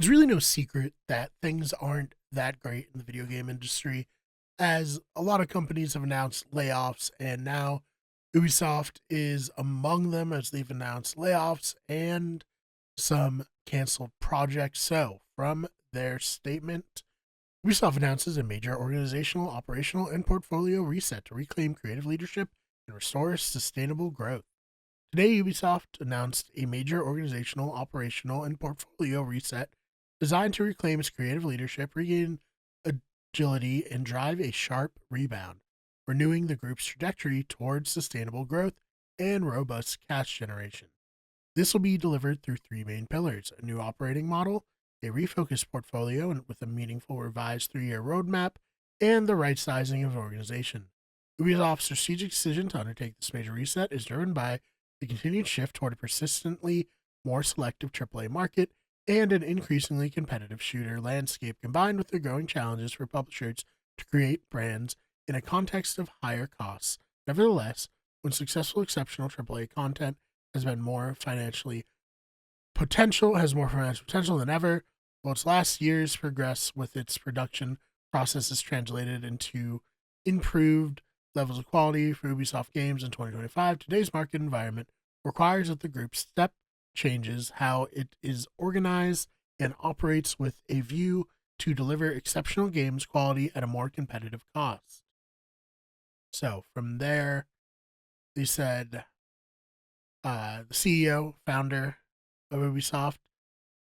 It's really no secret that things aren't that great in the video game industry, as a lot of companies have announced layoffs, and now Ubisoft is among them as they've announced layoffs and some canceled projects. So, from their statement, Ubisoft announces a major organizational, operational, and portfolio reset to reclaim creative leadership and restore sustainable growth. Today, Ubisoft announced a major organizational, operational, and portfolio reset designed to reclaim its creative leadership, regain agility, and drive a sharp rebound, renewing the group's trajectory towards sustainable growth and robust cash generation. This will be delivered through three main pillars: a new operating model, a refocused portfolio and with a meaningful revised 3-year roadmap, and the right sizing of the organization. Ubisoft's strategic decision to undertake this major reset is driven by the continued shift toward a persistently more selective AAA market and an increasingly competitive shooter landscape, combined with the growing challenges for publishers to create brands in a context of higher costs. Nevertheless, when successful exceptional AAA content has more financial potential than ever, while its last years progress with its production processes translated into improved levels of quality for Ubisoft games in 2025, today's market environment requires that the group step changes how it is organized and operates with a view to deliver exceptional games quality at a more competitive cost. So from there, they said the CEO, founder of Ubisoft,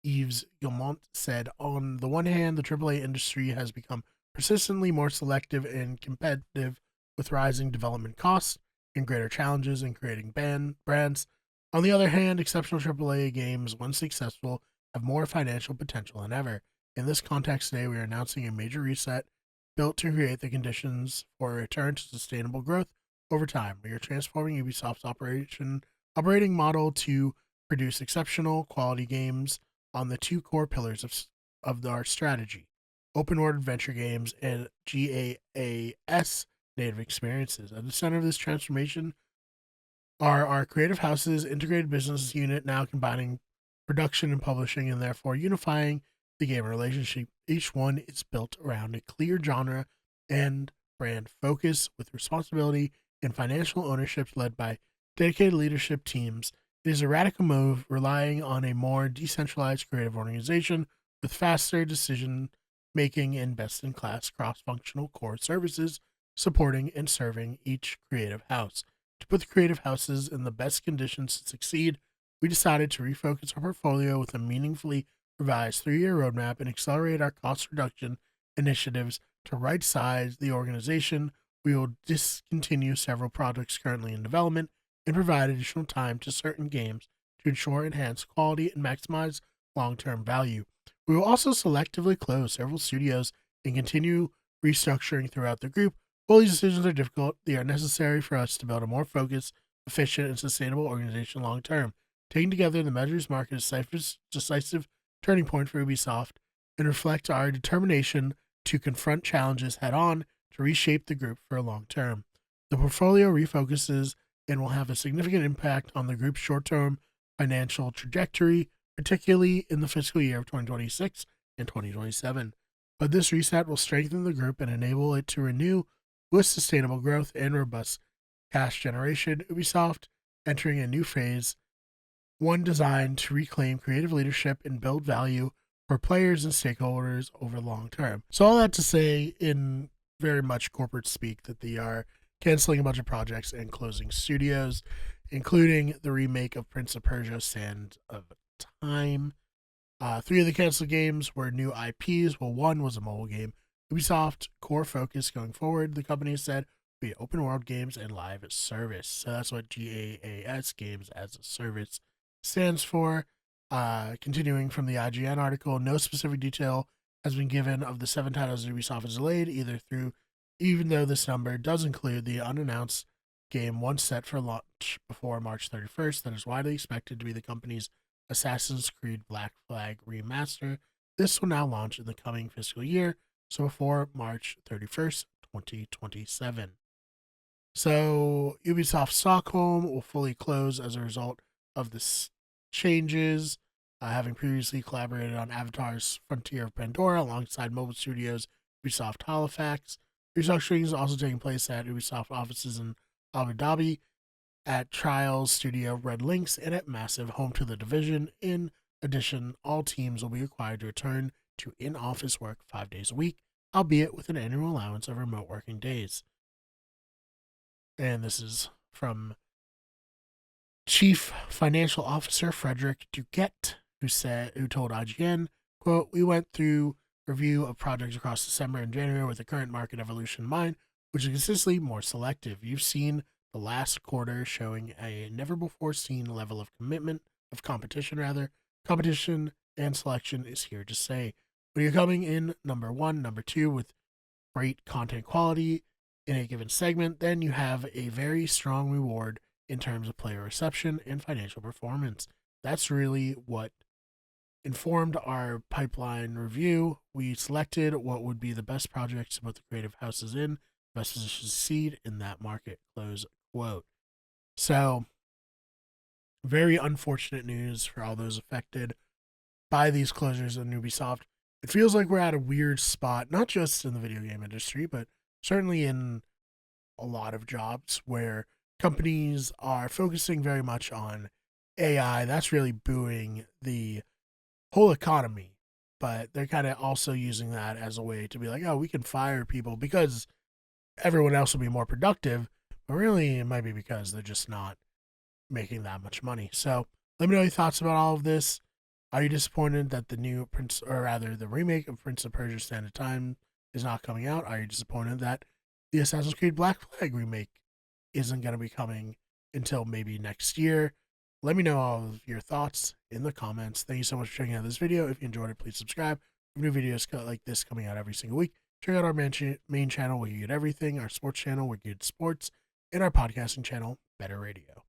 Yves Guillemot, said, on the one hand, the AAA industry has become persistently more selective and competitive with rising development costs and greater challenges in creating brands. On the other hand, exceptional AAA games, once successful, have more financial potential than ever. In this context, today we are announcing a major reset built to create the conditions for a return to sustainable growth over time. We are transforming Ubisoft's operating model to produce exceptional quality games on the two core pillars of our strategy: open world adventure games and GAAS native experiences. At the center of this transformation are our creative houses integrated business unit, now combining production and publishing and therefore unifying the gamer relationship. Each one is built around a clear genre and brand focus with responsibility and financial ownership led by dedicated leadership teams. It is a radical move relying on a more decentralized creative organization with faster decision making and best in class cross functional core services supporting and serving each creative house. To put the creative houses in the best conditions to succeed, we decided to refocus our portfolio with a meaningfully revised 3-year roadmap and accelerate our cost reduction initiatives to right size the organization. We will discontinue several projects currently in development and provide additional time to certain games to ensure enhanced quality and maximize long-term value. We will also selectively close several studios and continue restructuring throughout the group. While these decisions are difficult, they are necessary for us to build a more focused, efficient, and sustainable organization long term. Taken together, the measures mark a decisive turning point for Ubisoft and reflect our determination to confront challenges head on to reshape the group for a long term. The portfolio refocuses and will have a significant impact on the group's short-term financial trajectory, particularly in the fiscal year of 2026 and 2027. But this reset will strengthen the group and enable it to renew with sustainable growth and robust cash generation. Ubisoft entering a new phase, one designed to reclaim creative leadership and build value for players and stakeholders over the long term. So all that to say, in very much corporate speak, that they are canceling a bunch of projects and closing studios, including the remake of Prince of Persia: Sands of Time. 3 of the canceled games were new IPs, while one was a mobile game. Ubisoft core focus going forward, the company said, will be open world games and live service. So that's what GAAS, Games as a Service, stands for. Continuing from the IGN article, no specific detail has been given of the 7 titles Ubisoft has delayed, even though this number does include the unannounced game once set for launch before March 31st that is widely expected to be the company's Assassin's Creed Black Flag remaster. This will now launch in the coming fiscal year, so before March 31st, 2027. So Ubisoft Stockholm will fully close as a result of the changes. having previously collaborated on Avatar's Frontier of Pandora alongside mobile studios Ubisoft Halifax. Restructuring is also taking place at Ubisoft offices in Abu Dhabi, at Trials Studio Red Links, and at Massive, home to the Division. In addition, all teams will be required to return to in-office work 5 days a week, albeit with an annual allowance of remote working days. And this is from Chief Financial Officer Frederick Duquette, who told IGN, quote, "We went through review of projects across December and January with the current market evolution in mind, which is consistently more selective. You've seen the last quarter showing a never before seen level of competition and selection is here to stay. When you're coming in number one, number two with great content quality in a given segment, then you have a very strong reward in terms of player reception and financial performance." That's really what informed our pipeline review. We selected what would be the best projects to put the creative houses in, best position to succeed in that market, close quote. So, very unfortunate news for all those affected by these closures in Ubisoft. It feels like we're at a weird spot, not just in the video game industry, but certainly in a lot of jobs where companies are focusing very much on AI. That's really booming the whole economy, but they're kind of also using that as a way to be like, oh, we can fire people because everyone else will be more productive. But really, it might be because they're just not making that much money. So let me know your thoughts about all of this. Are you disappointed that the new Prince, or rather the remake of Prince of Persia Standard Time is not coming out? Are you disappointed that the Assassin's Creed Black Flag remake isn't going to be coming until maybe next year? Let me know all of your thoughts in the comments. Thank you so much for checking out this video. If you enjoyed it, please subscribe. We have new videos like this coming out every single week. Check out our main channel where you get everything, our sports channel where you get sports, and our podcasting channel, Better Radio.